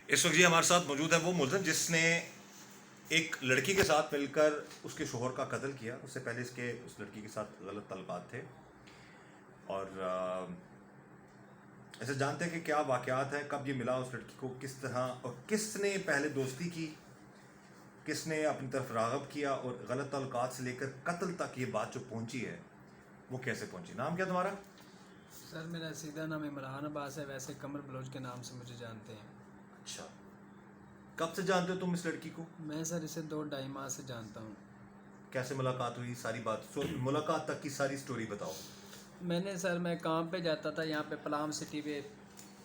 इस वक्त जी हमारे साथ मौजूद है वो मुलजिम जिसने एक लड़की के साथ मिलकर उसके शोहर का कत्ल किया। उससे पहले इसके उस लड़की के साथ गलत तल्लुकात थे। और ऐसे जानते हैं कि क्या वाक़यात हैं, कब ये मिला उस लड़की को, किस तरह और किसने पहले दोस्ती की, किसने अपनी तरफ राग़ब किया, और गलत तल्लुकात से लेकर कत्ल तक ये बात जो पहुंची है वो कैसे पहुंची। नाम क्या तुम्हारा? सर मेरा सीधा नाम इमरान अब्बास है, वैसे कमर बलोच के नाम से मुझे जानते हैं। अच्छा, कब से जानते हो तुम इस लड़की को? मैं सर इसे 2-2.5 माह से जानता हूँ। कैसे मुलाकात हुई, सारी बात मुलाकात तक की सारी स्टोरी बताओ। मैं काम पे जाता था यहाँ पे पलाम सिटी पे,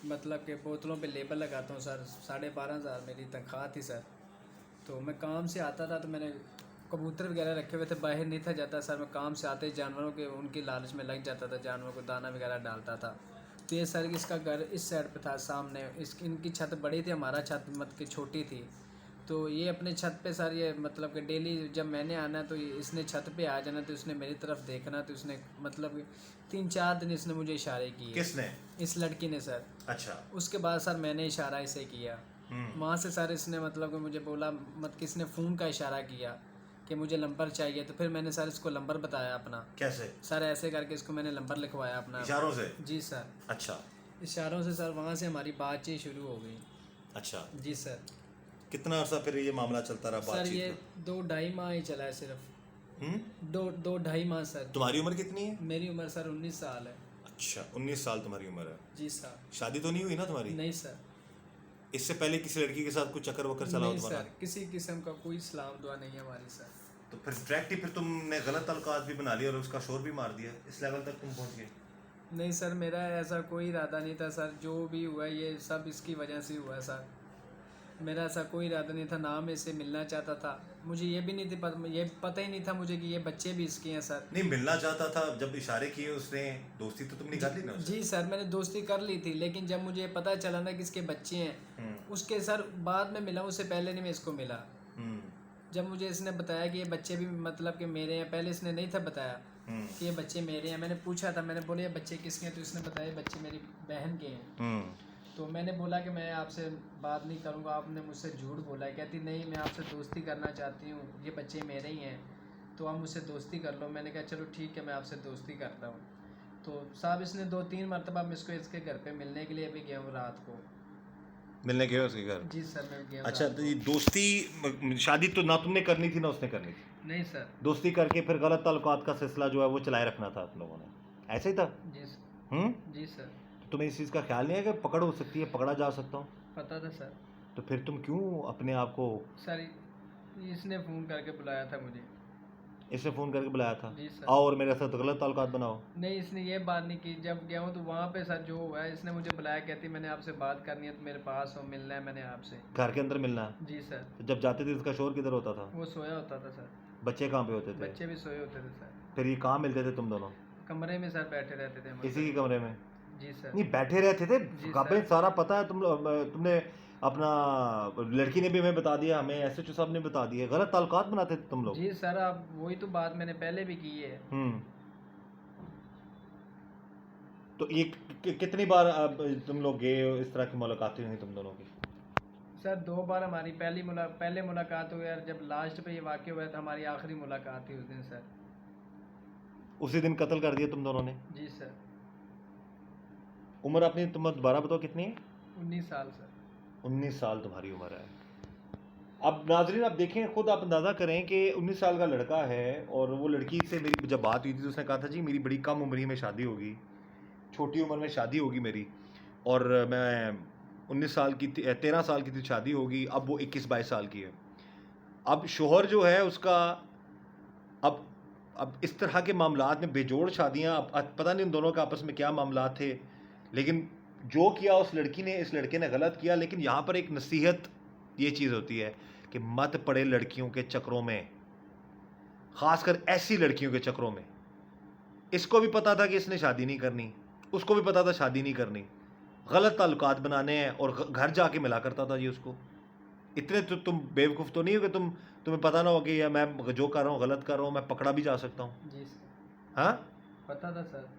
मतलब कि बोतलों पे लेबल लगाता हूँ सर। 12,500 मेरी तनख्वाह थी सर। तो मैं काम से आता था तो मैंने कबूतर वगैरह रखे हुए थे, बाहर नहीं था जाता सर। मैं काम से आते ही जानवरों के उनकी लालच में लग जाता था, जानवरों को दाना वगैरह डालता था। तो ये सर इसका घर इस साइड पे था सामने, इनकी छत बड़ी थी, हमारा छत मतलब कि छोटी थी। तो ये अपने छत पे सर, ये मतलब कि डेली जब मैंने आना तो इसने छत पे आ जाना, तो इसने मेरी तरफ देखना, तो इसने मतलब कि 3-4 दिन इसने मुझे इशारे किए। किसने? इस लड़की ने सर। अच्छा। उसके बाद सर मैंने इशारा इसे किया। वहाँ से सर इसने मतलब कि मुझे बोला, मत किसने फ़ोन का इशारा किया कि मुझे नंबर चाहिए। तो फिर मैंने सर इसको नंबर बताया अपना। कैसे? सर ऐसे करके इसको मैंने नंबर लिखवाया अपना। इशारों से? जी सर। अच्छा। इशारों से सर वहाँ से हमारी बातचीत शुरू हो गई। अच्छा, जी सर। कितना अर्सा फिर ये मामला चलता रहा सर बातचीत ये का? 2-2.5 माह ही चला है सिर्फ। हम्म 2-2.5 माह सर। तुम्हारी उम्र कितनी है? मेरी उम्र सर 19 साल है। अच्छा, 19 साल तुम्हारी उम्र है। जी सर। शादी तो नहीं हुई ना तुम्हारी? नहीं सर। इससे पहले किसी लड़की के साथ कुछ चक्कर वक्कर चला हो नहीं तुम्हारा? सर, किसी किस्म का कोई सलाम दुआ नहीं है हमारी सर। तो फिर डायरेक्ट ही फिर तुमने गलत तल्लुकात भी बना लिया और उसका शोर भी मार दिया, इस लेवल तक तुम पहुंच गए? नहीं सर, मेरा ऐसा कोई इरादा नहीं था सर। जो भी हुआ ये सब इसकी वजह से हुआ सर। मेरा ऐसा कोई इरादा नहीं था, ना मैं इससे मिलना चाहता था। मुझे ये भी नहीं थी ये पता ही नहीं था मुझे कि ये बच्चे भी इसके हैं सर। नहीं मिलना चाहता था, जब इशारे किए उसने, दोस्ती तो तुमने कर ली ना उससे? जी सर, मैंने दोस्ती कर ली थी, लेकिन जब मुझे पता चला ना कि इसके बच्चे हैं, उसके सर बाद में मिला, उससे पहले नहीं मैं इसको मिला। हम्म जब मुझे इसने बताया कि ये बच्चे भी मतलब कि मेरे हैं, पहले इसने नहीं था बताया कि ये बच्चे मेरे हैं। मैंने पूछा था, मैंने बोले ये बच्चे किसके हैं, तो इसने बताया ये बच्चे मेरी बहन के हैं। हम्म तो मैंने बोला कि मैं आपसे बात नहीं करूँगा, आपने मुझसे झूठ बोला है। कहती नहीं, मैं आपसे दोस्ती करना चाहती हूँ, ये बच्चे मेरे ही हैं, तो आप मुझसे दोस्ती कर लो। मैंने कहा चलो ठीक है, मैं आपसे दोस्ती करता हूँ। तो साहब इसने 2-3 मरतबा मैं इसको इसके घर पे मिलने के लिए भी गया हूँ रात को। मिलने गए उसके घर? जी सर, मैं गया हूँ अच्छा, रात तो को। ये दोस्ती, शादी तो ना तुमने करनी थी ना उसने करनी थी। नहीं सर। दोस्ती करके फिर गलत ताल्लुकात का सिलसिला जो है वो चलाए रखना था तुम लोगों ने, ऐसे ही था? जी सर। हम्म जी सर। तो तुम्हें इस चीज़ का ख्याल नहीं है कि पकड़ हो सकती है, पकड़ा जा सकता हूँ? पता था सर। तो फिर तुम क्यों अपने आप को? सर इसने फ़ोन करके बुलाया था मुझे। इससे फ़ोन करके बुलाया था, जी सर। आओ और मेरे साथ गलत ताल्लुकात बनाओ? नहीं, इसने ये बात नहीं की। जब गया हूँ तो वहाँ पे सर जो हुआ है, इसने मुझे बुलाया, कहती मैंने आपसे बात करनी है, तो मेरे पास हो, मिलना है मैंने आपसे। घर के अंदर मिलना है? जी सर। तो जब जाते थे उसका शोर किधर होता था? वो सोया होता था सर। बच्चे कहाँ पे होते थे? बच्चे भी सोए होते थे सर। फिर ये कहाँ मिलते थे तुम दोनों? कमरे में सर बैठे रहते थे हम इसी के अंदर। कमरे में? जी सर। नहीं बैठे रहते थे? जी काबिल सर। सारा पता है तुमने अपना, लड़की ने भी हमें बता दिया, हमें एसएचओ साहब ने बता दिया, गलत ताल्लुकात बनाते थे तुम लोग? जी सर, अब वही तो बात मैंने पहले भी की है। तो ये कितनी बार अब तुम लोग गए हो, इस तरह की मुलाकातें हुई तुम दोनों की? सर 2 बार हमारी पहले मुलाकात हुई, और जब लास्ट पे ये वाक़या हुआ था हमारी आखिरी मुलाकात थी उस दिन सर। उसी दिन कत्ल कर दिया तुम दोनों ने? जी सर। उम्र अपनी तुम दोबारा बताओ कितनी है? 19 साल सर। 19 साल तुम्हारी उम्र है। अब नाजरीन आप देखें, खुद आप अंदाज़ा करें कि 19 साल का लड़का है, और वो लड़की से मेरी जब बात हुई थी तो उसने कहा था जी मेरी बड़ी कम उम्र ही में शादी होगी, छोटी उम्र में शादी होगी मेरी, और मैं 19 साल की 13 साल की थी शादी होगी, अब वो 21-22 साल की है। अब शोहर जो है उसका, अब अब इस तरह के मामलात में बेजोड़ शादियां, अब पता नहीं उन दोनों के आपस में क्या मामलात थे, लेकिन जो किया उस लड़की ने, इस लड़के ने गलत किया। लेकिन यहाँ पर एक नसीहत ये चीज़ होती है कि मत पड़े लड़कियों के चक्रों में, ख़ासकर ऐसी लड़कियों के चक्रों में। इसको भी पता था कि इसने शादी नहीं करनी, उसको भी पता था शादी नहीं करनी, गलत ताल्लुकात बनाने हैं, और घर जाके मिला करता था जी उसको। इतने तो तुम बेवकूफ़ तो नहीं हो कि तुम्हें पता ना हो कि या मैं जो कर रहा हूँ गलत कर रहा हूँ, मैं पकड़ा भी जा सकता हूँ? जी सर। हाँ? पता था सर।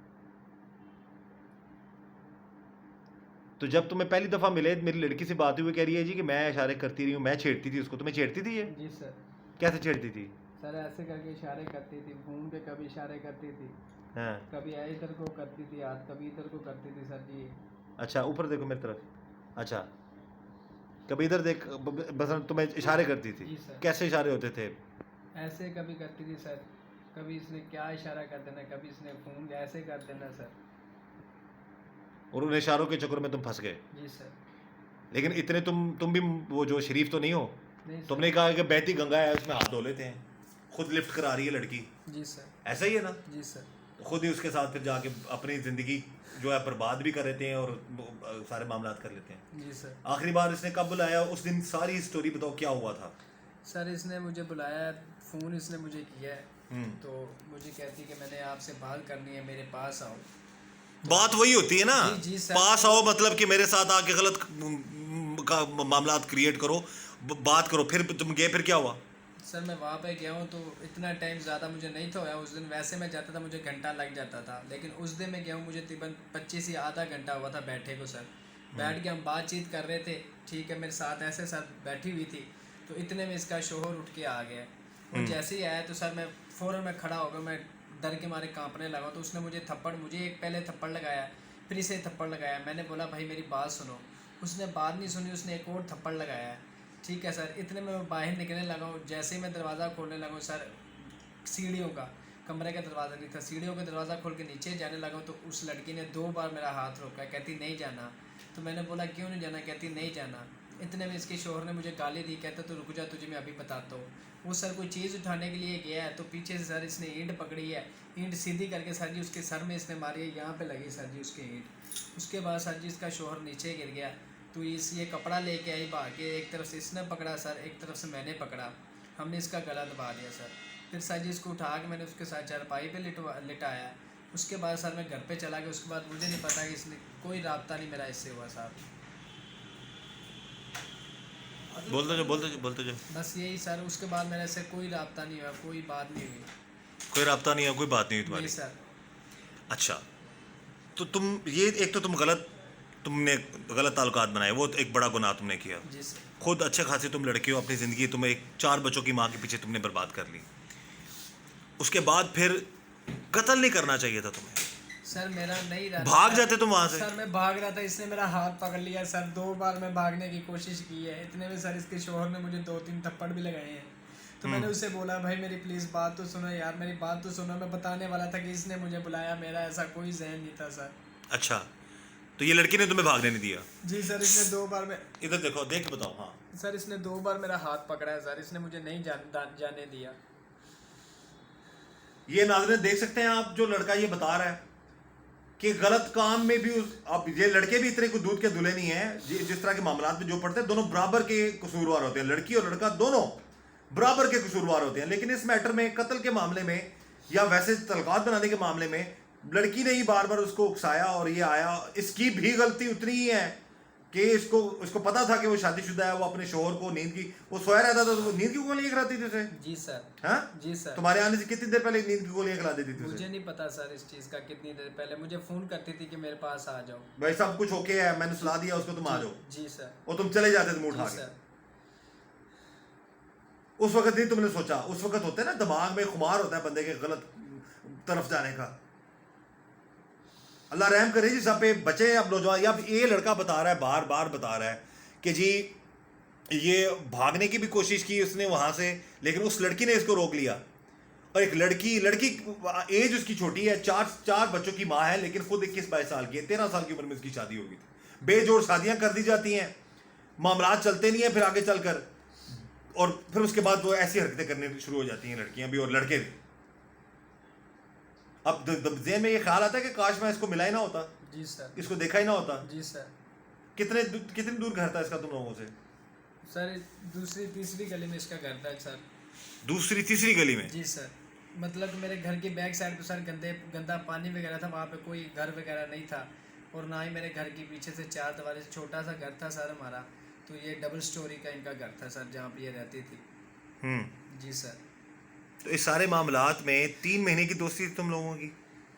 तो जब तुम्हें पहली दफ़ा मिले मेरी लड़की से बात हुई कह रही है जी कि मैं इशारे करती रही हूँ, मैं छेड़ती थी उसको। तुम्हें छेड़ती थी ये? जी सर। कैसे छेड़ती थी? सर ऐसे करके इशारे करती थी, घूम के कभी इशारे करती थी, हाँ। कभी इधर को करती थी हाथ, कभी इधर को करती थी सर जी। अच्छा, ऊपर देखो मेरी तरफ। अच्छा, कभी इधर देख, बस तुम्हें इशारे करती थी। जी सर। कैसे इशारे होते थे? ऐसे कभी करती थी सर, कभी इसने क्या इशारा कर देना, कभी इसने फोन ऐसे कर देना सर। और उन इशारों के चक्कर में तुम फंस गए। जी सर। लेकिन इतने तुम भी वो जो शरीफ तो नहीं हो। नहीं सर। तुमने कहा कि बहती गंगा है उसमें हाथ धो लेते हैं, खुद लिफ्ट करा रही है लड़की। जी सर। ऐसा ही है ना? जी सर। तो खुद ही उसके साथ फिर जाके अपनी ज़िंदगी जो है बर्बाद भी कर लेते हैं और सारे मामला कर लेते हैं। जी सर। आखिरी बार इसने कब बुलाया? उस दिन सारी स्टोरी बताओ, क्या हुआ था? सर इसने मुझे बुलाया, फ़ोन इसने मुझे किया है, हम्म। तो मुझे कहती कि मैंने आपसे बात करनी है, मेरे पास आओ। बात वही होती है ना, जी, जी सर। पास आओ मतलब कि मेरे साथ आके गलत का मामला क्रिएट करो, बात करो। फिर तुम गए, फिर क्या हुआ? सर मैं वहाँ पे गया हूँ तो इतना टाइम ज़्यादा मुझे नहीं था हुआ उस दिन। वैसे मैं जाता था मुझे घंटा लग जाता था, लेकिन उस दिन मैं गया हूँ मुझे तकरीबन 25 या आधा घंटा हुआ था बैठे को सर। बैठ के हम बातचीत कर रहे थे, ठीक है, मेरे साथ ऐसे साथ बैठी हुई थी, तो इतने में इसका शोहर उठ के आ गया। और जैसे ही आया तो सर मैं फ़ौरन मैं खड़ा हो गया, मैं डर के मारे कांपने लगा। तो उसने मुझे एक पहले थप्पड़ लगाया, फिर इसे थप्पड़ लगाया। मैंने बोला भाई मेरी बात सुनो, उसने बात नहीं सुनी, उसने एक और थप्पड़ लगाया। ठीक है सर, इतने में मैं बाहर निकलने लगा हूँ। जैसे ही मैं दरवाज़ा खोलने लगा हूँ सर, सीढ़ियों का, कमरे का दरवाज़ा नहीं था, सीढ़ियों का दरवाज़ा खोल के नीचे जाने लगा हूँ तो उस लड़की ने 2 बार मेरा हाथ रोका, कहती नहीं जाना। तो मैंने बोला क्यों नहीं जाना, कहती नहीं जाना। इतने में इसके शोहर ने मुझे गाली दी, कहता तो रुक जा, तुझे मैं अभी बताता हूँ। वो सर कोई चीज़ उठाने के लिए गया है तो पीछे से सर इसने ईंट पकड़ी है, ईंट सीधी करके सर जी उसके सर में इसने मारी है, यहाँ पे लगी सर जी उसकी ईंट। उसके बाद सर जी इसका शोहर नीचे गिर गया। तो ये कपड़ा लेके आई भाग के, एक तरफ से इसने पकड़ा सर, एक तरफ से मैंने पकड़ा, हमने इसका गला दबा दिया सर। फिर सर जी इसको उठा के मैंने उसके साथ चारपाई पे लिटाया। उसके बाद सर मैं घर पे चला गया। उसके बाद मुझे नहीं पता कि इसने कोई राब्ता नहीं मेरा इससे हुआ साहब। बोलते जो। बस यही सर, उसके बाद मेरे से कोई राब्ता नहीं हुआ, कोई बात नहीं हुई। कोई राब्ता नहीं है, कोई बात नहीं हुई तुम्हारी? नहीं सर। अच्छा, तो तुम ये एक तो तुमने गलत ताल्लुकात बनाए, वो तो एक बड़ा गुनाह तुमने किया। जी सर। खुद अच्छे खासे तुम लड़के हो, अपनी ज़िंदगी तुम्हें एक 4 बच्चों की माँ के पीछे तुमने बर्बाद कर ली। उसके बाद फिर कत्ल नहीं करना चाहिए था तुम्हें, सर मेरा नहीं रहा, भाग जाते तुम वहाँ से। सर मैं भाग रहा था, इसने मेरा हाथ पकड़ लिया सर। 2 बार मैं भागने की कोशिश की है। इतने में सर इसके शोहर ने मुझे 2-3 थप्पड़ भी लगाए हैं। तो मैंने उससे बोला भाई मेरी प्लीज़ बात तो सुनो यार, मेरी बात तो सुनो। मैं बताने वाला था कि इसने मुझे बुलाया, मेरा ऐसा कोई जहन नहीं था सर। अच्छा, तो ये लड़की ने तुम्हें भागने नहीं दिया? जी सर, इसने 2 बार में, इधर देखो, देख के बताओ। हाँ सर इसने 2 बार मेरा हाथ पकड़ा है सर, इसने मुझे नहीं जाने दिया। ये नाज़रीन देख सकते हैं आप, जो लड़का ये बता रहा है कि गलत काम में भी अब ये लड़के भी इतने को दूध के धुले नहीं है। जिस तरह के मामलात में जो पड़ते हैं, दोनों बराबर के कसूरवार होते हैं, लड़की और लड़का दोनों बराबर के कसूरवार होते हैं। लेकिन इस मैटर में, कत्ल के मामले में या वैसे तलकात बनाने के मामले में, लड़की ने ही बार बार उसको उकसाया और ये आया। इसकी भी गलती उतनी ही है कि इसको पता था कि वो शादीशुदा है, वो अपने शोहर को नींद की, वो सोया रहता था तो वो नींद की गोलियां खिलाती थी उसे। जी सर। हाँ जी सर। तुम्हारे आने से कितनी देर पहले नींद की गोलियां खिला देती थी उसे? मुझे नहीं पता सर इस चीज़ का, कितनी देर पहले मुझे फ़ोन करती थी कि मेरे पास आ जाओ। भाई सब कुछ ओके है, मैंने सुला दिया उसको, तुम आ जाओ। जी सर। और तुम चले जाते थे मुंह उठा जी के। सर। उस वक्त नहीं तुमने सोचा? उस वक्त होता है ना, दिमाग में खुमार होता है बंदे के गलत तरफ जाने का। अल्लाह रहम करे जी सब पे, बचे अब नौजवान। या ये लड़का बता रहा है, बार बार बता रहा है कि जी ये भागने की भी कोशिश की उसने वहां से, लेकिन उस लड़की ने इसको रोक लिया। और एक लड़की एज उसकी छोटी है, 4 बच्चों की माँ है, लेकिन खुद 21-22 साल की है। 13 साल की उम्र में उसकी शादी होगी थी। बेजोड़ शादियां कर दी जाती हैं, मामलात चलते नहीं है फिर आगे चलकर, और फिर उसके बाद वो ऐसी हरकतें करने शुरू हो जाती हैं, लड़कियां भी और लड़के भी। अब ज़हन में ये ख्याल आता है कि काश मैं इसको मिला ही ना होता, जी सर, इसको देखा ही ना होता। जी सर। कितनी दूर घर था इसका तुम लोगों से? सर दूसरी तीसरी गली में इसका घर था सर। दूसरी तीसरी गली में? जी सर, मतलब मेरे घर की बैक साइड पे सर गंदा पानी वगैरह था, वहाँ पे कोई घर वगैरह नहीं था। और ना ही मेरे घर के पीछे से 4 दीवारें, छोटा सा घर था सर हमारा। तो ये डबल स्टोरी का इनका घर था सर, जहाँ पे ये रहती थी। जी सर। तो इस सारे मामलात में 3 महीने की दोस्ती थी तुम लोगों की?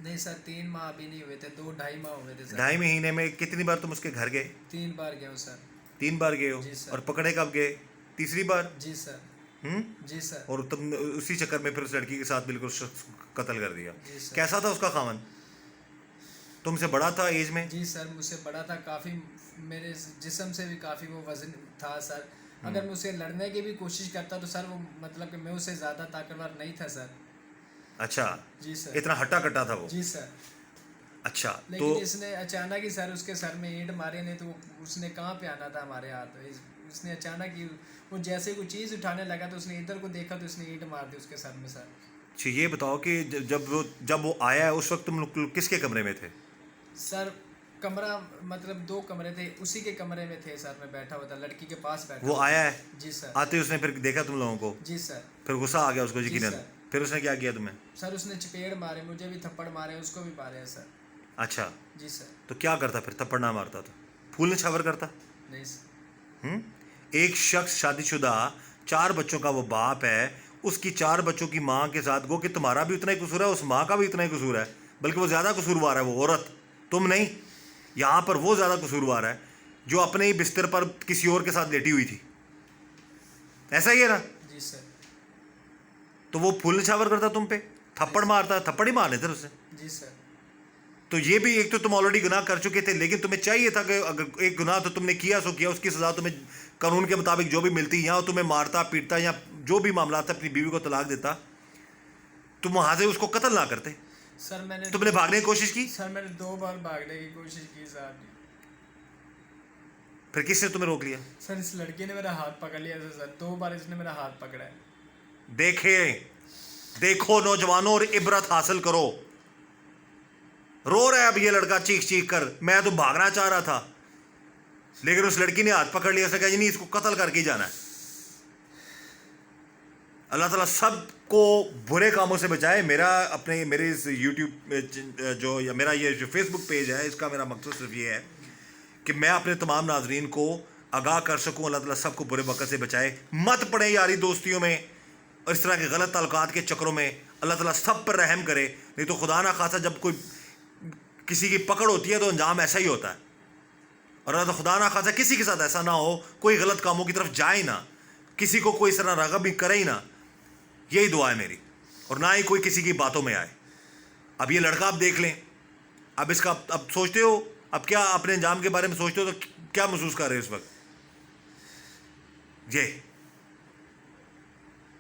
नहीं सर 3 माह अभी नहीं हुए थे, 2-2.5 माह हुए थे सर। 2.5 महीने में कितनी बार तुम उसके घर गए? 3 बार गया हूँ सर। 3 बार गए हो? जी सर। और पकड़े कब गए? तीसरी बार? जी सर। जी सर। और तुम उसी चक्कर में फिर उस लड़की के साथ बिल्कुल कत्ल कर दिया। जी सर। कैसा था उसका खामन? तुमसे बड़ा था एज में? जी सर मुझसे बड़ा था काफ़ी, मेरे जिस्म से भी काफ़ी वो वजन था सर। अगर मैं उसे लड़ने की भी कोशिश करता तो सर वो मतलब कि मैं उससे ज़्यादा ताकतवर नहीं था सर। अच्छा, जी सर। इतना हट्टा कट्टा था वो? जी सर। अच्छा, लेकिन तो इसने अचानक ही सर उसके सर में ईंट मारे, नहीं तो उसने कहाँ पे आना था हमारे हाथ। उसने अचानक ही वो जैसे कोई चीज़ उठाने लगा तो उसने इधर को देखा तो उसने ईंट मार दी उसके सर में सर। अच्छा, ये बताओ कि जब वो आया है उस वक्त तुम लोग किसके कमरे में थे? सर कमरा मतलब 2 कमरे थे, उसी के कमरे में थे सर। मैं बैठा हुआ था लड़की के पास बैठा वो हुआ आया है? था। जी सर। आते ही उसने फिर देखा तुम लोगों को? जी सर। फिर गुस्सा आ गया उसको जी यकीनन? सर। फिर उसने क्या किया तुम्हें? सर उसने चपेड़ मारे, मुझे भी थप्पड़ मारे, उसको भी मारे हैं सर। अच्छा, जी सर। तो क्या करता फिर? थप्पड़ ना मारता तो फूल निछावर करता? नहीं सर। एक शख्स शादीशुदा 4 बच्चों का वो बाप है, उसकी 4 बच्चों की माँ के साथ गो कि तुम्हारा भी उतना ही कसूर है, उस माँ का भी उतना ही कसूर है, बल्कि वो ज़्यादा कसूरवार है वो औरत, तुम नहीं। यहाँ पर वो ज़्यादा कसूरवार है जो अपने ही बिस्तर पर किसी और के साथ लेटी हुई थी। ऐसा ही है ना? जी सर। तो वो फूल निछावर करता तुम पे, थप्पड़ मारता, थप्पड़ ही मारने थे उससे। जी सर। तो ये भी एक तो तुम ऑलरेडी गुनाह कर चुके थे, लेकिन तुम्हें चाहिए था कि अगर एक गुनाह तो तुमने किया सो किया, उसकी सजा तुम्हें कानून के मुताबिक जो भी मिलती, या तुम्हें मारता पीटता या जो भी मामला था अपनी बीवी को तलाक देता, तुम वहां से उसको कत्ल ना करते। सर मैंने तुमने भागने की कोशिश की? सर मैंने 2 बार भागने की कोशिश की साहब जी। फिर किसने तुम्हें रोक लिया? सर इस लड़की ने मेरा हाथ पकड़ लिया था सर, 2 बार इसने मेरा हाथ पकड़ा है। देखो नौजवानों, और इबरत हासिल करो। रो रहा है अब ये लड़का चीख चीख कर, मैं तो भागना चाह रहा था, लेकिन उस लड़की ने हाथ पकड़ लिया, उसने कहा नहीं इसको कत्ल करके ही जाना है। अल्लाह ताला सबको बुरे कामों से बचाए। मेरे इस यूट्यूब जो या मेरा ये जो फेसबुक पेज है, इसका मेरा मकसद सिर्फ ये है कि मैं अपने तमाम नाजरीन को आगाह कर सकूं। अल्लाह ताला सबको बुरे वक़्त से बचाए। मत पड़े यारी दोस्तियों में और इस तरह के गलत ताल्लुकात के चक्करों में। अल्लाह ताला सब पर रहम करे, नहीं तो खुदा ना खासा जब कोई किसी की पकड़ होती है तो अंजाम ऐसा ही होता है। और अल्लाह खुदा ना खासा किसी के साथ ऐसा ना हो, कोई गलत कामों की तरफ जाए ना, किसी को कोई इस तरह राग़ब भी करे ही ना। यही दुआ है मेरी, और ना ही कोई किसी की बातों में आए। अब ये लड़का आप देख लें, अब इसका अब सोचते हो, अब क्या अपने अंजाम के बारे में सोचते हो तो क्या महसूस कर रहे हो इस वक्त? ये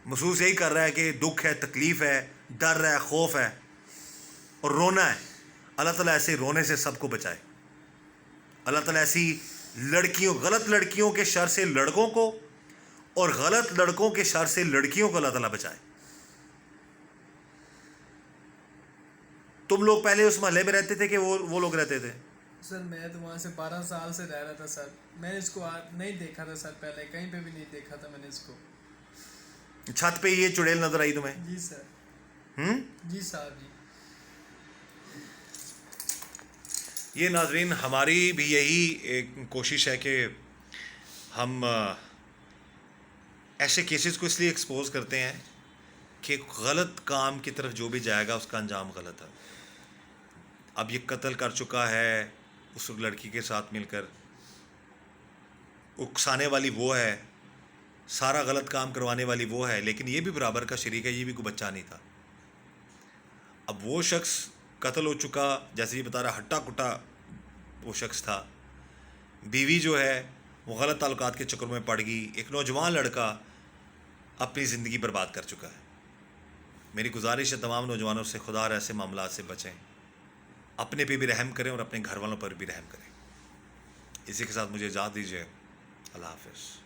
महसूस यही कर रहा है कि दुख है, तकलीफ है, डर है, खौफ है और रोना है। अल्लाह ताला ऐसे रोने से सबको बचाए। अल्लाह ताला ऐसी लड़कियों, गलत लड़कियों के शर से लड़कों को और गलत लड़कों के शर से लड़कियों को अल्लाह ताला बचाए। तुम लोग पहले उस मोहल्ले में रहते थे कि वो लोग रहते थे? सर मैं तो वहाँ से 12 साल से रह रहा था सर। मैंने इसको नहीं देखा था सर, पहले कहीं पे भी नहीं देखा था मैंने इसको। छत पे ये चुड़ैल नजर आई तुम्हें? जी सर। जी साहब जी। ये नाजरीन, हमारी भी यही एक कोशिश है कि हम ऐसे केसेस को इसलिए एक्सपोज करते हैं कि गलत काम की तरफ जो भी जाएगा उसका अंजाम गलत है। अब ये कत्ल कर चुका है उस लड़की के साथ मिलकर, उकसाने वाली वो है, सारा गलत काम करवाने वाली वो है, लेकिन ये भी बराबर का शरीक है, ये भी कोई बच्चा नहीं था। अब वो शख्स कत्ल हो चुका, जैसे ये बता रहा हट्टा कुट्टा वो शख्स था। बीवी जो है वो गलत ताल्लुकात के चक्कर में पड़ गई। एक नौजवान लड़का अपनी ज़िंदगी बर्बाद कर चुका है। मेरी गुजारिश है तमाम नौजवानों से, खुदा ऐसे मामला से बचें, अपने पे भी रहम करें और अपने घर वालों पर भी रहम करें। इसी के साथ मुझे इजाज़त दीजिए। अल्लाह हाफ़िज़।